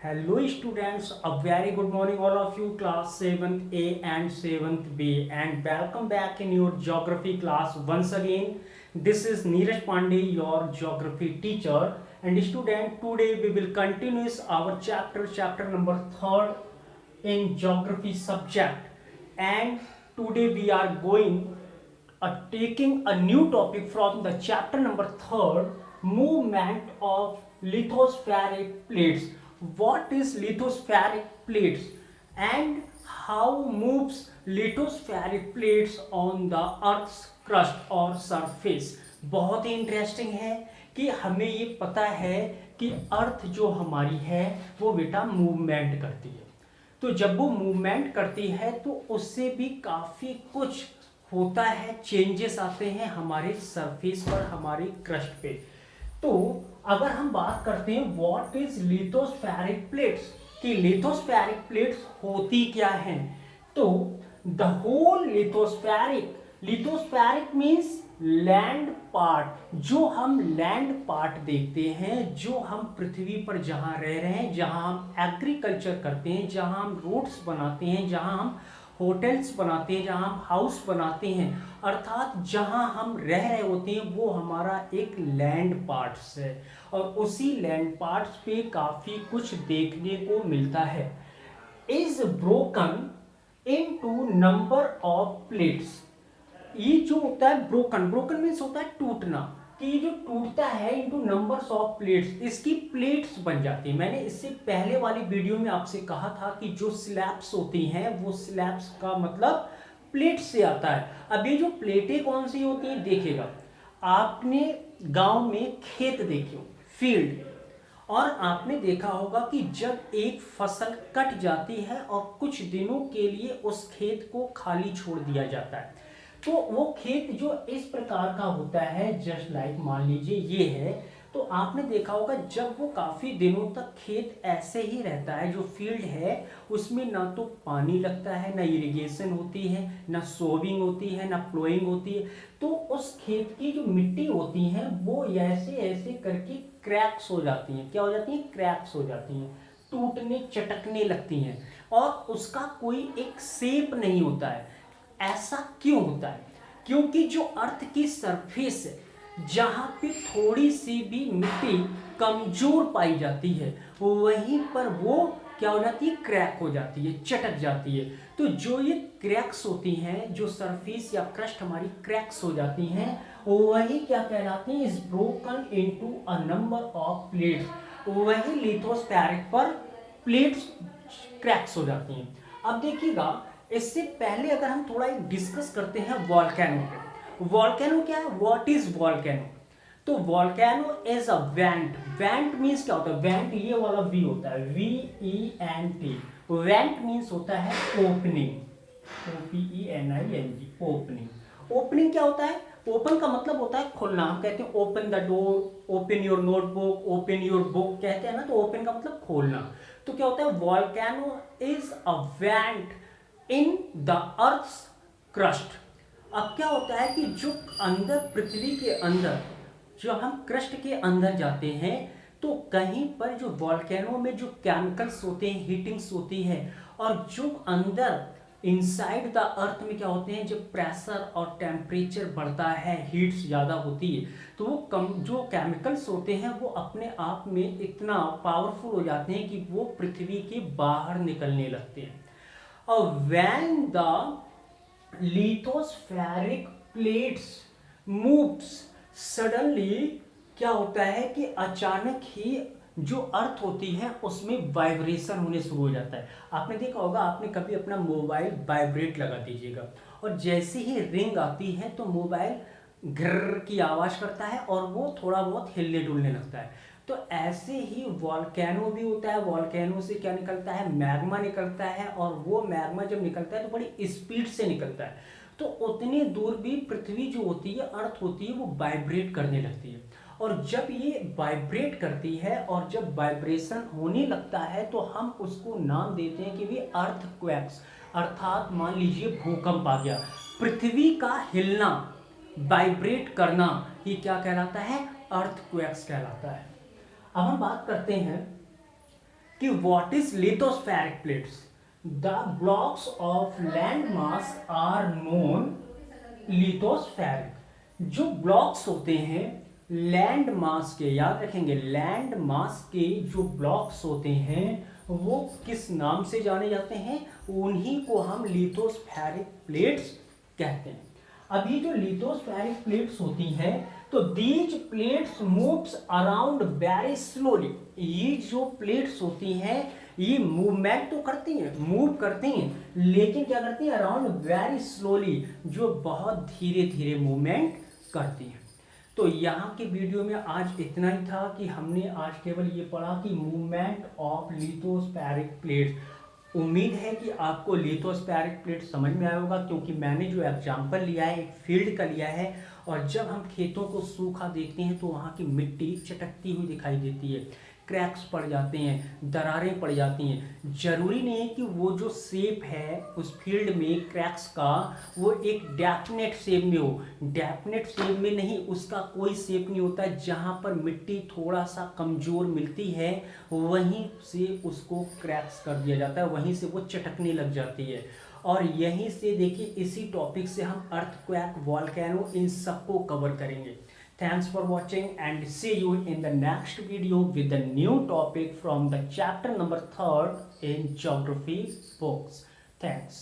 Hello students, a very good morning all of you class 7th A and 7th B and welcome back in your geography class once again. This is Neeraj Pandey, your geography teacher, and student, today we will continue our chapter number 3rd in geography subject, and today we are going taking a new topic from the chapter number 3rd, movement of lithospheric plates. What is lithospheric plates and how moves lithospheric plates on the earth's crust or surface? बहुत ही interesting है कि हमें ये पता है कि अर्थ जो हमारी है वो बेटा मूवमेंट करती है। तो जब वो मूवमेंट करती है तो उससे भी काफ़ी कुछ होता है, चेंजेस आते हैं हमारे सरफेस पर, हमारे क्रस्ट पे। तो अगर हम बात करते हैं व्हाट इज लिथोस्फेरिक प्लेट्स, कि लिथोस्फेरिक प्लेट्स होती क्या हैं, तो the whole lithospheric means land part, जो हम लैंड पार्ट देखते हैं, जो हम पृथ्वी पर जहां रह रहे हैं, जहां हम एग्रीकल्चर करते हैं, जहां हम रोड्स बनाते हैं, जहां हम होटल्स बनाते हैं, जहां हम हाउस बनाते हैं, अर्थात जहां हम रह रहे होते हैं वो हमारा एक लैंड पार्ट्स है। और उसी लैंड पार्ट्स पे काफ़ी कुछ देखने को मिलता है। Is broken into number of plates. ये जो होता है ब्रोकन मीन्स होता है टूटना, कि ये जो टूटता है इनटू नंबर्स ऑफ प्लेट्स, इसकी प्लेट्स बन जाती है। मैंने इससे पहले वाली वीडियो में आपसे कहा था कि जो स्लैब्स होती हैं वो स्लैब्स का मतलब प्लेट से आता है। अब ये जो प्लेटें कौन सी होती हैं, देखिएगा आपने गांव में खेत देखे हो, फील्ड, और आपने देखा होगा कि जब एक फसल कट जाती है और कुछ दिनों के लिए उस खेत को खाली छोड़ दिया जाता है, तो वो खेत जो इस प्रकार का होता है, जस्ट लाइक मान लीजिए ये है, तो आपने देखा होगा जब वो काफ़ी दिनों तक खेत ऐसे ही रहता है, जो फील्ड है उसमें ना तो पानी लगता है, ना इरिगेशन होती है, ना सोविंग होती है, ना प्लोइंग होती है, तो उस खेत की जो मिट्टी होती है वो ऐसे ऐसे करके क्रैक्स हो जाती हैं। क्या हो जाती हैं? क्रैक्स हो जाती हैं, टूटने चटकने लगती हैं, और उसका कोई एक शेप नहीं होता है। ऐसा क्यों होता है? क्योंकि जो अर्थ की सरफेस है, जहां पे थोड़ी सी भी मिट्टी कमजोर पाई जाती है, वहीं पर वो क्या हो जाती है? क्रैक हो जाती है, चटक जाती है। तो जो ये क्रैक्स होती हैं, जो सरफेस या क्रस्ट हमारी क्रैक्स हो जाती हैं, वही क्या कहलाती हैं? Is broken into a number of plates. वही लिथोस्फेरिक पर प्लेट्स क्रैक्स हो जाती हैं। अब देखिएगा, इससे पहले अगर हम थोड़ा डिस्कस करते हैं वॉल्केनो पे। वॉल्केनो क्या है? What is volcano? तो volcano is a vent. Vent means क्या होता है? वेंट ये वाला वी होता है, VENT। वेंट मीन्स होता है ओपनिंग, OPENING, ओपनिंग। ओपनिंग क्या होता है? ओपन का मतलब होता है खोलना। हम कहते हैं open the door, open your notebook, open your book, कहते हैं ना, तो ओपन का मतलब खोलना। तो क्या होता है? Volcano is a vent in the earth's crust. अब क्या होता है कि जो अंदर पृथ्वी के अंदर, जो हम क्रस्ट के अंदर जाते हैं, तो कहीं पर जो वॉल्केनो में जो केमिकल्स होते हैं, हीटिंग्स होती है, और जो अंदर इनसाइड द अर्थ में क्या होते हैं, जब प्रेशर और टेम्परेचर बढ़ता है, हीट्स ज़्यादा होती है, तो वो जो केमिकल्स होते हैं वो अपने आप में इतना पावरफुल हो जाते हैं कि वो पृथ्वी के बाहर निकलने लगते हैं। When the lithospheric plates moves suddenly, क्या होता है कि अचानक ही जो अर्थ होती है उसमें वाइब्रेशन होने शुरू हो जाता है। आपने देखा होगा, आपने कभी अपना मोबाइल वाइब्रेट लगा दीजिएगा, और जैसे ही रिंग आती है तो मोबाइल घर्र की आवाज़ करता है और वो थोड़ा बहुत हिलने डुलने लगता है। तो ऐसे ही वॉल्केनो भी होता है। वॉल्केनो से क्या निकलता है? मैग्मा निकलता है, और वो मैग्मा जब निकलता है तो बड़ी स्पीड से निकलता है। तो उतनी दूर भी पृथ्वी जो होती है, अर्थ होती है, वो वाइब्रेट करने लगती है। और जब ये वाइब्रेट करती है और जब वाइब्रेशन होने लगता है तो हम उसको नाम देते हैं कि भी अर्थक्वेक्स, अर्थात मान लीजिए भूकंप आ गया, पृथ्वी का हिलना, वाइब्रेट करना, ये क्या कहलाता है? अर्थक्वेक्स कहलाता है। अब हम बात करते हैं कि what is lithospheric plates. The blocks of land mass are known lithospheric. जो ब्लॉक्स होते हैं लैंड मास के, याद रखेंगे लैंड मास के जो ब्लॉक्स होते हैं वो किस नाम से जाने जाते हैं, उन्हीं को हम लिथोस्फेरिक प्लेट्स कहते हैं। अब ये जो लिथोस्फेरिक प्लेट्स होती हैं तो these plates moves around very slowly. ये जो प्लेट्स होती हैं ये मूवमेंट तो करती हैं, मूव करती हैं, लेकिन क्या करती हैं, अराउंड वेरी स्लोली, जो बहुत धीरे धीरे मूवमेंट करती हैं। तो यहाँ के वीडियो में आज इतना ही था कि हमने आज केवल ये पढ़ा कि मूवमेंट ऑफ लिथोस्फेरिक प्लेट्स। उम्मीद है कि आपको लिथोस्फेरिक प्लेट समझ में आया होगा, क्योंकि मैंने जो एग्जाम्पल लिया है एक फील्ड का लिया है, और जब हम खेतों को सूखा देखते हैं तो वहाँ की मिट्टी चटकती हुई दिखाई देती है, क्रैक्स पड़ जाते हैं, दरारें पड़ जाती हैं। जरूरी नहीं है कि वो जो शेप है उस फील्ड में क्रैक्स का वो एक डेफिनेट शेप में हो, डेफिनेट शेप में नहीं, उसका कोई शेप नहीं होता है। जहाँ पर मिट्टी थोड़ा सा कमज़ोर मिलती है वहीं से उसको क्रैक्स कर दिया जाता है, वहीं से वो चटकने लग जाती है। और यहीं से देखिए इसी टॉपिक से हम अर्थक्वेक, वॉल्केनो, इन सबको कवर करेंगे। Thanks for watching and see you in the next video with a new topic from the chapter number 3 in geography books. Thanks.